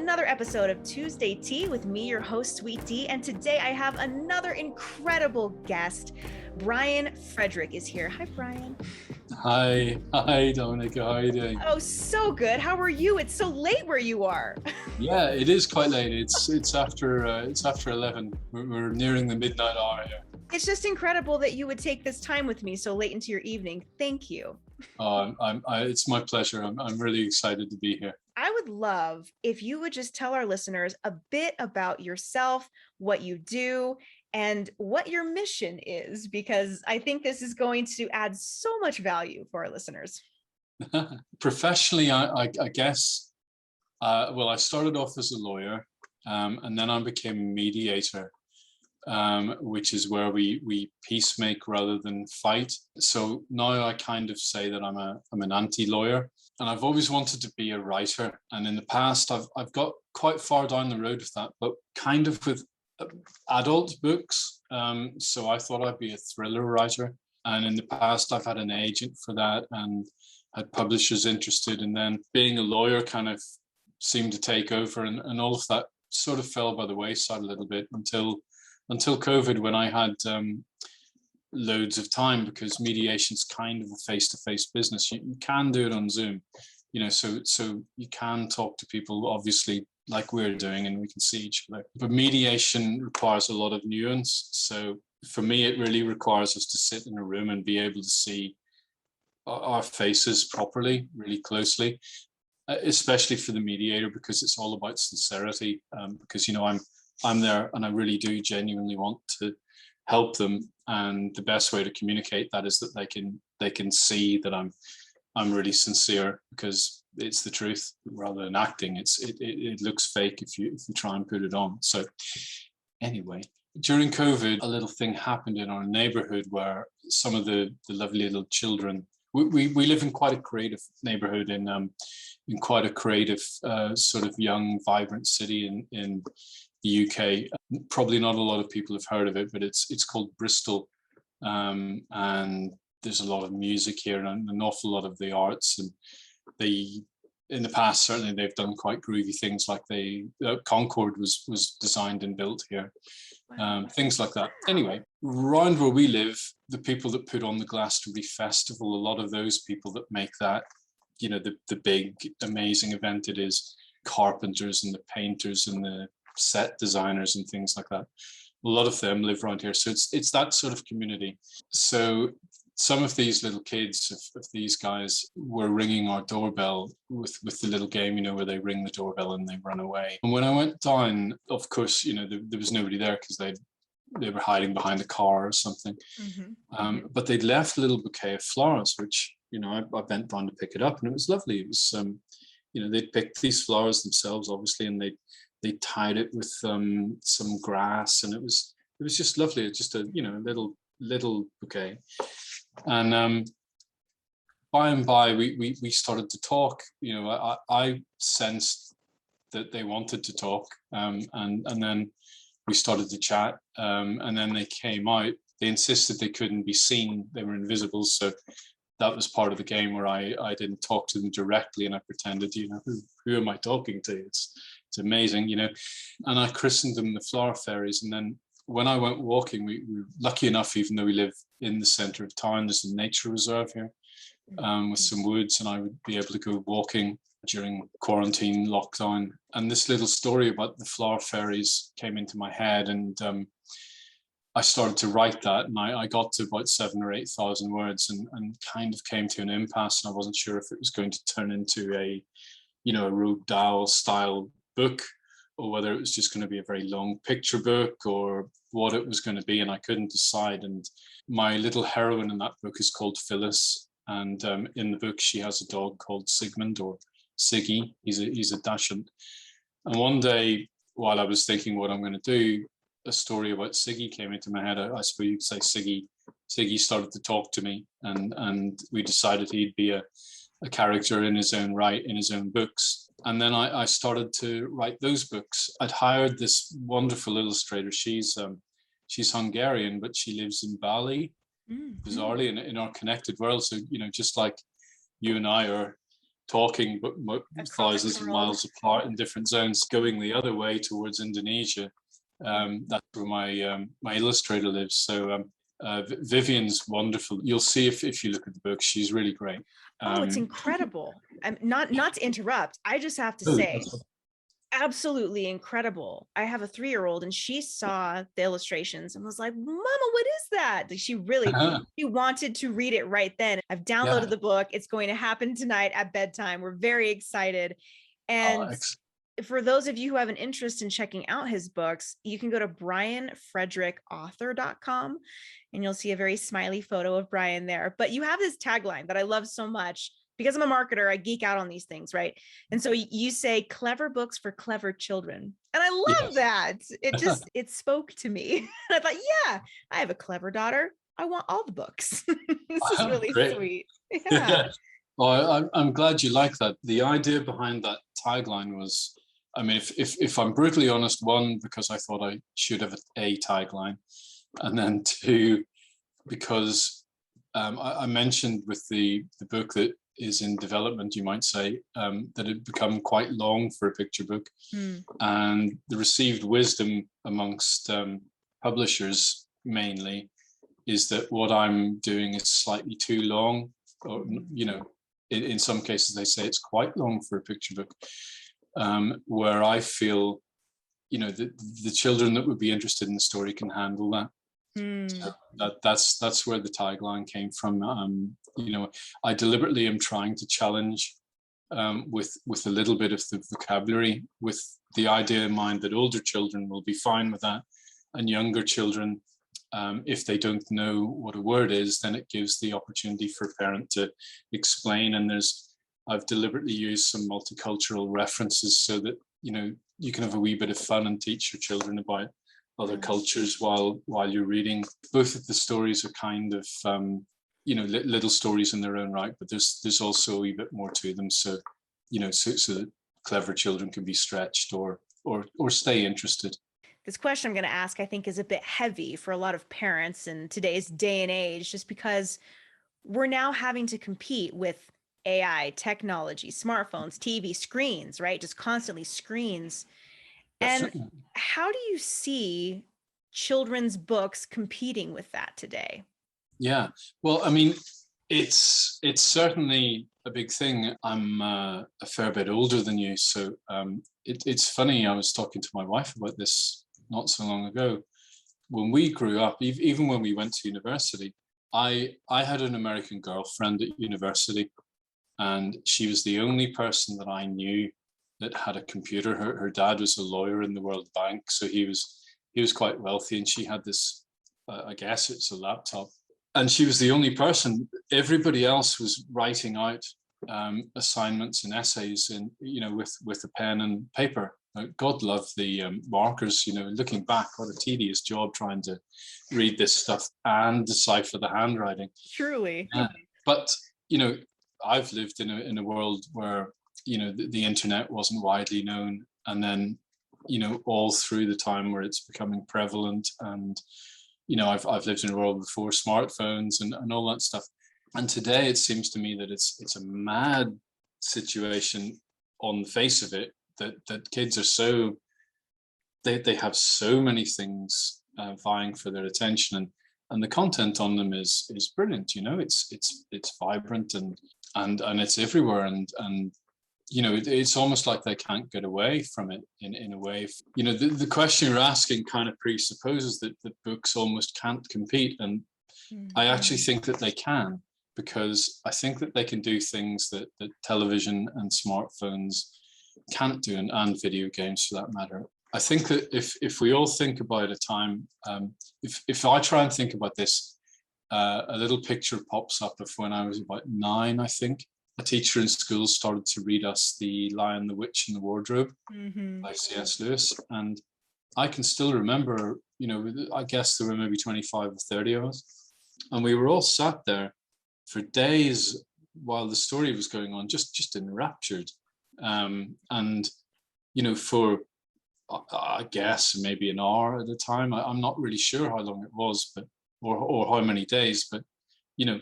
another episode of Tuesday Tea with me, your host, Sweet D. And today I have another incredible guest. Brian Frederick is here. Hi, Brian. Hi, Dominica. How are you doing? Oh, so good. How are you? It's so late where you are. Yeah, it is quite late. It's after 11. We're nearing the midnight hour here. It's just incredible that you would take this time with me so late into your evening. Thank you. It's my pleasure. I'm really excited to be here. I would love if you would just tell our listeners a bit about yourself, what you do, and what your mission is, because I think this is going to add so much value for our listeners. Professionally, I guess, I started off as a lawyer, and then I became a mediator, which is where we peacemake rather than fight. So now I kind of say that I'm an anti-lawyer, and I've always wanted to be a writer. And in the past, I've got quite far down the road with that, but kind of with adult books. So I thought I'd be a thriller writer. And in the past, I've had an agent for that and had publishers interested. And then being a lawyer kind of seemed to take over, and all of that sort of fell by the wayside a little bit until COVID, when I had loads of time, because mediation's kind of a face-to-face business. You can do it on Zoom, so you can talk to people, obviously, like we're doing, and we can see each other. But mediation requires a lot of nuance. So for me, it really requires us to sit in a room and be able to see our faces properly, really closely, especially for the mediator, because it's all about sincerity. Because I'm there and I really do genuinely want to help them, and the best way to communicate that is that they can see that I'm really sincere, because it's the truth rather than acting. It looks fake if you try and put it on. So anyway, during COVID, a little thing happened in our neighborhood where some of the lovely little children. We live in quite a creative neighborhood in quite a creative sort of young, vibrant city in the UK. Probably not a lot of people have heard of it, but it's called Bristol, and there's a lot of music here and an awful lot of the arts. And in the past, certainly they've done quite groovy things, like Concorde was designed and built here. Things like that. Anyway, around where we live, the people that put on the Glastonbury Festival, a lot of those people that make that, the big, amazing event it is, carpenters and the painters and the set designers and things like that. A lot of them live around here. So it's that sort of community. So some of these little kids of these guys were ringing our doorbell with the little game, where they ring the doorbell and they run away. And when I went down, of course, there was nobody there, because they were hiding behind a car or something. Mm-hmm. But they'd left a little bouquet of flowers, which, I bent down to pick it up, and it was lovely. It was, they'd picked these flowers themselves, obviously, and they tied it with some grass, and it was just lovely. It's just a little bouquet. And by and by, we started to talk. I sensed that they wanted to talk, and then we started to chat. And then they came out. They insisted they couldn't be seen; they were invisible. So that was part of the game, where I didn't talk to them directly, and I pretended, who am I talking to? It's amazing, and I christened them the flower fairies. And then when I went walking, we were lucky enough, even though we live in the center of town, there's a nature reserve here with some woods, and I would be able to go walking during quarantine lockdown. And this little story about the flower fairies came into my head, and I started to write that, and I got to about 7,000 or 8,000 words, and kind of came to an impasse, and I wasn't sure if it was going to turn into a Roald Dahl style book, or whether it was just going to be a very long picture book, or what it was going to be, and I couldn't decide. And my little heroine in that book is called Phyllis, and in the book she has a dog called Sigmund, or Siggy. He's a dachshund. And one day, while I was thinking what I'm going to do, a story about Siggy came into my head. I suppose you could say Siggy started to talk to me, and we decided he'd be a character in his own right, in his own books. And then I started to write those books. I'd hired this wonderful illustrator. She's Hungarian, but she lives in Bali, bizarrely, in our connected world. So, just like you and I are talking, but Across thousands the of world. miles apart in different zones, going the other way towards Indonesia. That's where my illustrator lives. So Vivian's wonderful. You'll see if you look at the book, she's really great. Oh, it's incredible. I'm not to interrupt. I just have to say, absolutely incredible. I have a 3-year-old and she saw the illustrations and was like, Mama, what is that? Like, she wanted to read it right then. I've downloaded Yeah. the book. It's going to happen tonight at bedtime. We're very excited. And for those of you who have an interest in checking out his books, you can go to brianfrederickauthor.com and you'll see a very smiley photo of Brian there. But you have this tagline that I love so much. Because I'm a marketer, I geek out on these things, right? And so you say clever books for clever children. And I love that. It spoke to me. And I thought, yeah, I have a clever daughter. I want all the books. This is really sweet. Yeah. Well, I'm glad you like that. The idea behind that tagline was, I mean, if I'm brutally honest, one, because I thought I should have a tagline, and then two, because I mentioned with the book that is in development, you might say, that it become quite long for a picture book. And the received wisdom amongst publishers mainly is that what I'm doing is slightly too long, or, you know, in some cases they say it's quite long for a picture book, where I feel, you know, the children that would be interested in the story can handle that. So that's where the tagline came from. You know, I deliberately am trying to challenge with a little bit of the vocabulary, with the idea in mind that older children will be fine with that, and younger children, if they don't know what a word is, then it gives the opportunity for a parent to explain. And I've deliberately used some multicultural references so that, you know, you can have a wee bit of fun and teach your children about other cultures while you're reading. Both of the stories are kind of you know, little stories in their own right, but there's also a wee bit more to them. So, you know, so that clever children can be stretched or stay interested. This question I'm going to ask, I think, is a bit heavy for a lot of parents in today's day and age, just because we're now having to compete with AI, technology, smartphones, TV, screens, right? Just constantly screens. Definitely. And how do you see children's books competing with that today? Yeah, well, I mean, it's certainly a big thing. I'm a fair bit older than you, so it's funny. I was talking to my wife about this not so long ago. When we grew up, even when we went to university, I had an American girlfriend at university, and she was the only person that I knew that had a computer. Her dad was a lawyer in the World Bank, so he was quite wealthy, and she had this, I guess it's a laptop. And she was the only person. Everybody else was writing out assignments and essays, and, you know, with a pen and paper. God love the markers. You know, looking back, what a tedious job trying to read this stuff and decipher the handwriting. Truly. Yeah. But, you know, I've lived in a world where, you know, the internet wasn't widely known, and then, you know, all through the time where it's becoming prevalent. And, you know, I've lived in a world before smartphones and all that stuff. And today it seems to me that it's a mad situation on the face of it, that kids are so, they have so many things vying for their attention, and the content on them is brilliant. You know, it's vibrant and it's everywhere, and you know, it's almost like they can't get away from it in a way. You know, the question you're asking kind of presupposes that books almost can't compete. And I actually think that they can, because I think that they can do things that television and smartphones can't do, and video games for that matter. I think that if we all think about a time, if I try and think about this, a little picture pops up of when I was about 9, I think. A teacher in school started to read us The Lion, the Witch and the Wardrobe by C.S. Lewis. And I can still remember, you know, I guess there were maybe 25 or 30 of us. And we were all sat there for days while the story was going on, just enraptured. And, you know, for, I guess, maybe an hour at a time. I'm not really sure how long it was, but or how many days, but, you know,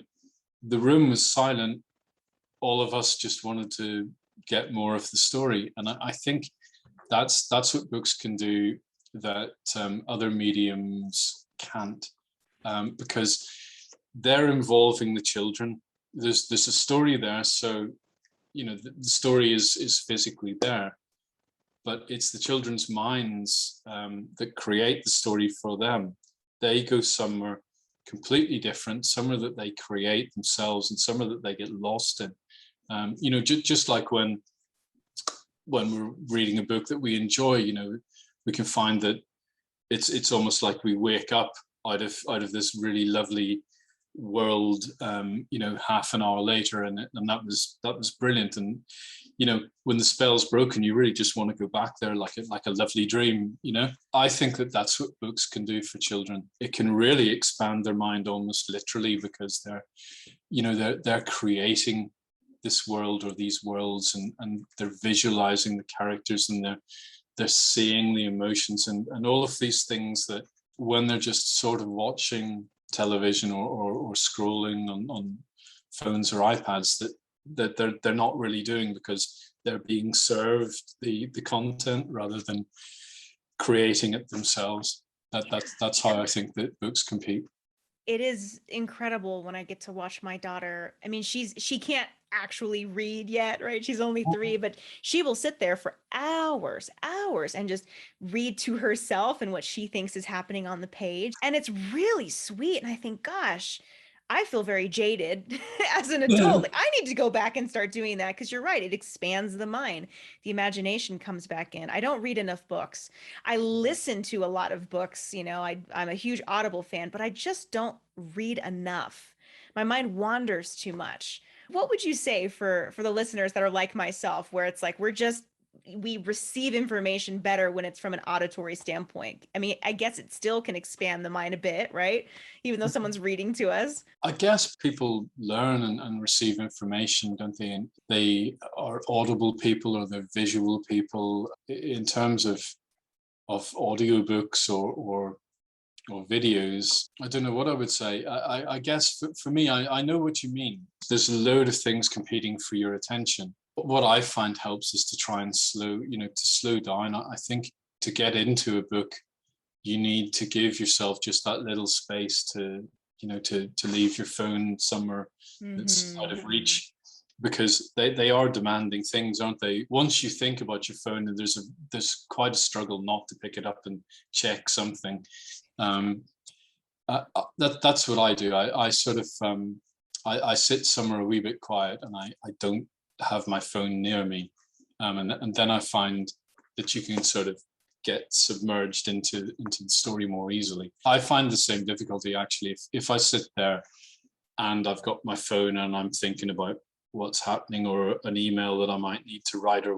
the room was silent. all of us just wanted to get more of the story. And I think that's what books can do that other mediums can't, because they're involving the children. There's a story there, so the story is physically there, but it's the children's minds that create the story for them. They go somewhere completely different, somewhere that they create themselves, and somewhere that they get lost in. Just like when we're reading a book that we enjoy, we can find that it's almost like we wake up out of this really lovely world, half an hour later, and that was brilliant. And when the spell's broken, you really just want to go back there like a lovely dream. I think that's what books can do for children. It can really expand their mind almost literally, because they're creating this world or these worlds, and they're visualizing the characters, and they're seeing the emotions and all of these things that when they're just sort of watching television or scrolling on phones or iPads, that they're not really doing, because they're being served the content rather than creating it themselves. That's how I think that books compete. It is incredible when I get to watch my daughter. I mean, she can't actually read yet, right? She's only 3, but she will sit there for hours and just read to herself and what she thinks is happening on the page. And it's really sweet. And I think, gosh, I feel very jaded as an adult. Like, I need to go back and start doing that, because you're right. It expands the mind. The imagination comes back in. I don't read enough books. I listen to a lot of books. I'm a huge Audible fan, but I just don't read enough. My mind wanders too much. What would you say for the listeners that are like myself, where it's like we receive information better when it's from an auditory standpoint? I mean, I guess it still can expand the mind a bit, right? Even though someone's reading to us. I guess people learn and receive information, don't they? And they are audible people or they're visual people. In terms of audiobooks or videos, I don't know what I would say. I guess for me, I know what you mean. There's a load of things competing for your attention. But what I find helps is to try and slow down. I think to get into a book, you need to give yourself just that little space to leave your phone somewhere that's out of reach, because they are demanding things, aren't they? Once you think about your phone, and there's quite a struggle not to pick it up and check something. That's what I do. I sort of I sit somewhere a wee bit quiet, and I don't have my phone near me, and then I find that you can sort of get submerged into the story more easily. I find the same difficulty actually if I sit there and I've got my phone and I'm thinking about what's happening or an email that I might need to write or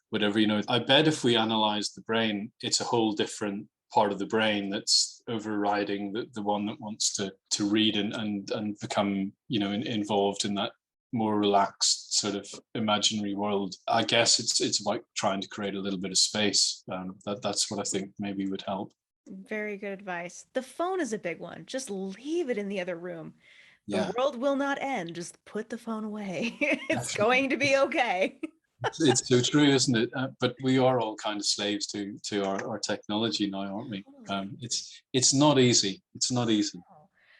whatever. I bet if we analyze the brain, it's a whole different part of the brain that's overriding the one that wants to read and become involved in that more relaxed sort of imaginary world. I guess it's about trying to create a little bit of space. That's what I think maybe would help. Very good advice. The phone is a big one. Just leave it in the other room. The Yeah, world will not end. Just put the phone away. It's definitely. going to be okay. It's so true, isn't it? But we are all kind of slaves to our technology now, aren't we? It's not easy. It's not easy.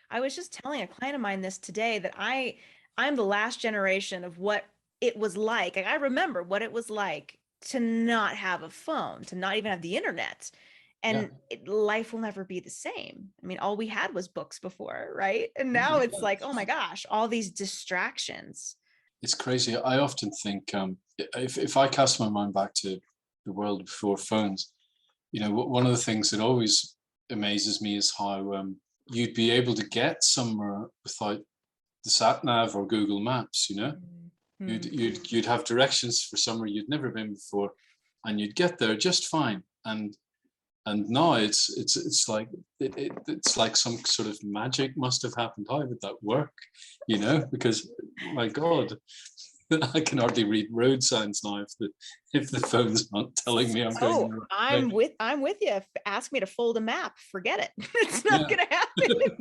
I was just telling a client of mine this today that I'm the last generation of what it was like. Like, I remember what it was like to not have a phone, to not even have the internet. Yeah. And life will never be the same. I mean, all we had was books before, right? And now it's like, oh my gosh, all these distractions. It's crazy. I often think if I cast my mind back to the world before phones, one of the things that always amazes me is how you'd be able to get somewhere without the sat nav or Google Maps. Mhm. You'd have directions for somewhere you'd never been before, and you'd get there just fine. And now it's like it's like some sort of magic must have happened. How would that work? Because my God, I can hardly read road signs now if the phone's not telling me I'm going Oh, the right way. I'm with you. Ask me to fold a map. Forget it. It's not Yeah. gonna happen.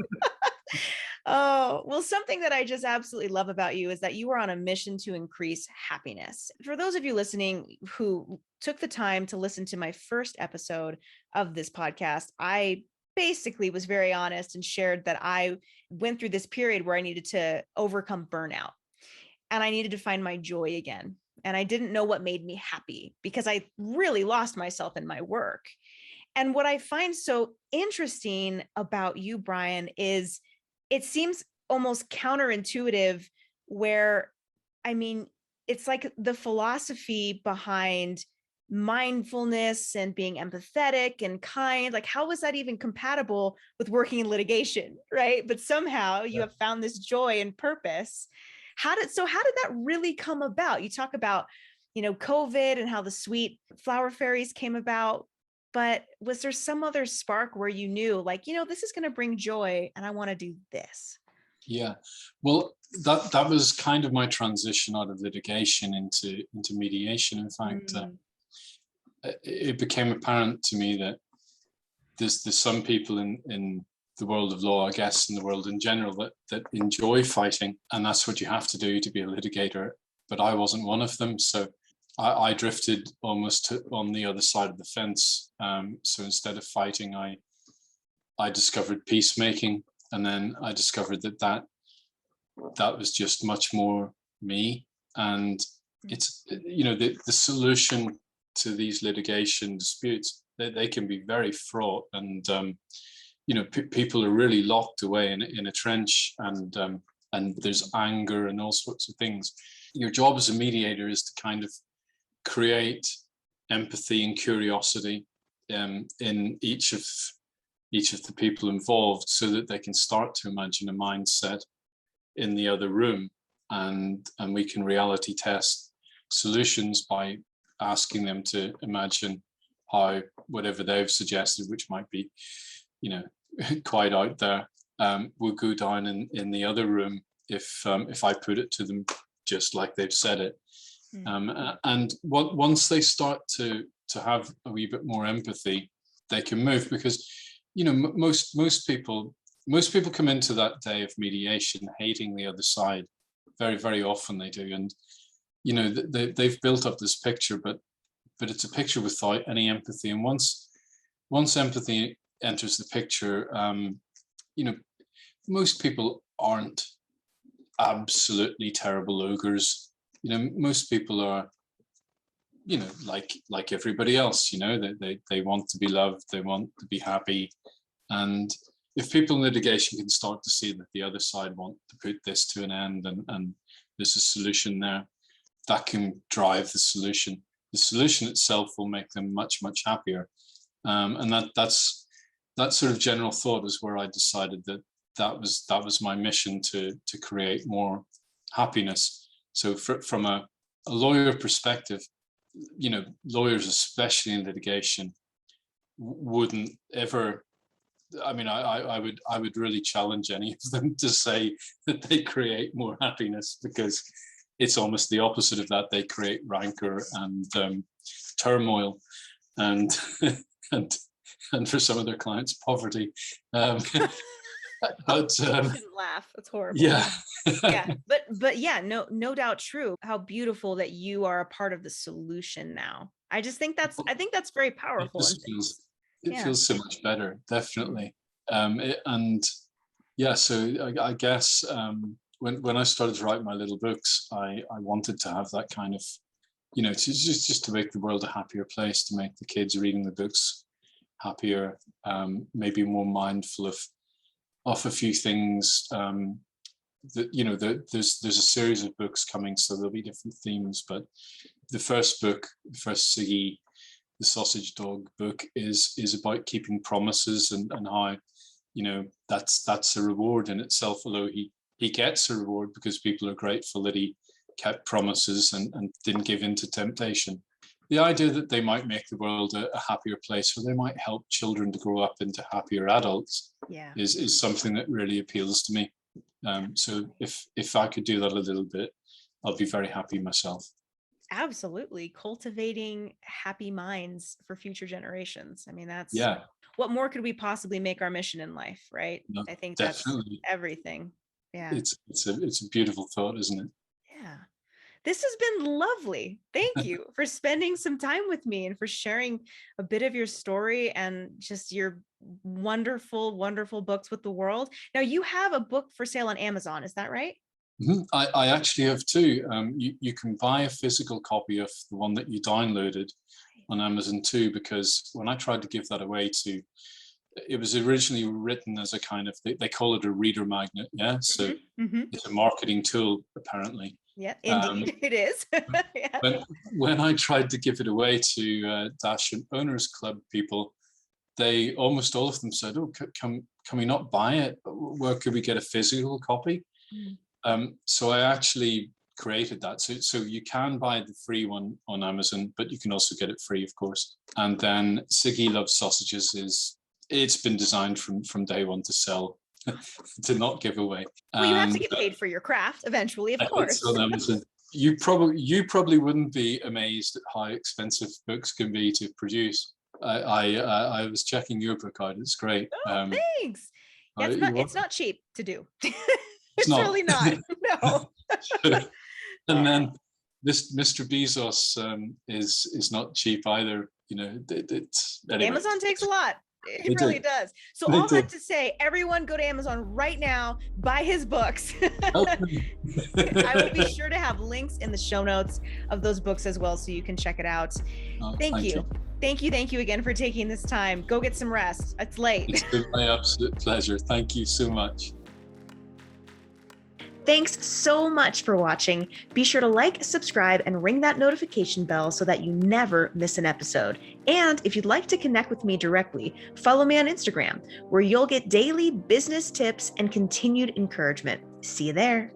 Oh, well, something that I just absolutely love about you is that you are on a mission to increase happiness. For those of you listening who took the time to listen to my first episode of this podcast, I basically was very honest and shared that I went through this period where I needed to overcome burnout and I needed to find my joy again. And I didn't know what made me happy because I really lost myself in my work. And what I find so interesting about you, Brian, is it seems almost counterintuitive where, I mean, it's like the philosophy behind mindfulness and being empathetic and kind. Like, how is that even compatible with working in litigation? Right. But somehow you Yeah. have found this joy and purpose. How did that really come about? You talk about, COVID and how the sweet flower fairies came about. But was there some other spark where you knew, like, this is going to bring joy and I want to do this? Yeah, well, that was kind of my transition out of litigation into mediation. In fact, Mm, it became apparent to me that there's some people in the world of law, I guess, in the world in general, that enjoy fighting, and that's what you have to do to be a litigator. But I wasn't one of them, so I drifted almost on the other side of the fence. So instead of fighting, I discovered peacemaking, and then I discovered that was just much more me. And it's, the solution to these litigation disputes, they can be very fraught, and people are really locked away in a trench, and there's anger and all sorts of things. Your job as a mediator is to kind of create empathy and curiosity in each of the people involved, so that they can start to imagine a mindset in the other room, and we can reality test solutions by asking them to imagine how whatever they've suggested, which might be quite out there, will go down in the other room if I put it to them just like they've said it. And once they start to have a wee bit more empathy, they can move, because most people come into that day of mediation hating the other side. Very, very often they do, and they've built up this picture, but it's a picture without any empathy. And once empathy enters the picture, most people aren't absolutely terrible ogres. Most people are, like everybody else. They want to be loved, they want to be happy, and if people in litigation can start to see that the other side want to put this to an end, and there's a solution there, that can drive the solution. The solution itself will make them much, much happier. And that's that sort of general thought is where I decided that was my mission, to create more happiness. So from a lawyer perspective, lawyers, especially in litigation, wouldn't ever, I would really challenge any of them to say that they create more happiness, because it's almost the opposite of that. They create rancor and turmoil, and and for some of their clients, poverty. But Shouldn't laugh. That's horrible. yeah. Yeah, but yeah, no doubt true. How beautiful that you are a part of the solution now. I think that's very it powerful. And just feels it yeah. feels so much better, Mm, definitely. And yeah, so I guess when I started to write my little books, I wanted to have that kind of, to just to make the world a happier place, to make the kids reading the books happier, maybe more mindful of a few things. There's a series of books coming, so there'll be different themes. But the first book, the first Siggy, the sausage dog book, is about keeping promises, and how that's a reward in itself. Although he gets a reward because people are grateful that he kept promises and didn't give in to temptation. The idea that they might make the world a happier place, or they might help children to grow up into happier adults, yeah. is something that really appeals to me. So if I could do that a little bit, I'll be very happy myself. Absolutely. Cultivating happy minds for future generations. I mean, that's Yeah. what more could we possibly make our mission in life, right? No, I think that's definitely. everything. Yeah. It's a beautiful thought, isn't it? Yeah. This has been lovely. Thank you for spending some time with me and for sharing a bit of your story and just your wonderful, wonderful books with the world. Now, you have a book for sale on Amazon, is that right? I actually have two. You can buy a physical copy of the one that you downloaded on Amazon too, because when I tried to give that away to, it was originally written as a kind of, they call it a reader magnet. Yeah. So it's a marketing tool, apparently. Yeah, indeed, it is. Yeah. When I tried to give it away to Dachshund Owners Club people, they almost all of them said, "Oh, can we not buy it? Where could we get a physical copy?" So I actually created that. So you can buy the free one on Amazon, but you can also get it free, of course. And then Siggy Loves Sausages it's been designed from day one to sell, to not give away. Well, you have to get paid for your craft eventually, of course. On Amazon. You probably wouldn't be amazed at how expensive books can be to produce. I was checking your book out. It's great. Oh, thanks. Yeah, it's not cheap to do. It's not. Really not. No. And then this Mr. Bezos is not cheap either. You know, anyway. Amazon takes a lot. It really does. So all that to say, everyone go to Amazon right now, buy his books. I will be sure to have links in the show notes of those books as well, so you can check it out. Thank you. Thank you again for taking this time. Go get some rest. It's late. It's been my absolute pleasure. Thank you so much. Thanks so much for watching. Be sure to like, subscribe, and ring that notification bell so that you never miss an episode. And if you'd like to connect with me directly, follow me on Instagram, where you'll get daily business tips and continued encouragement. See you there.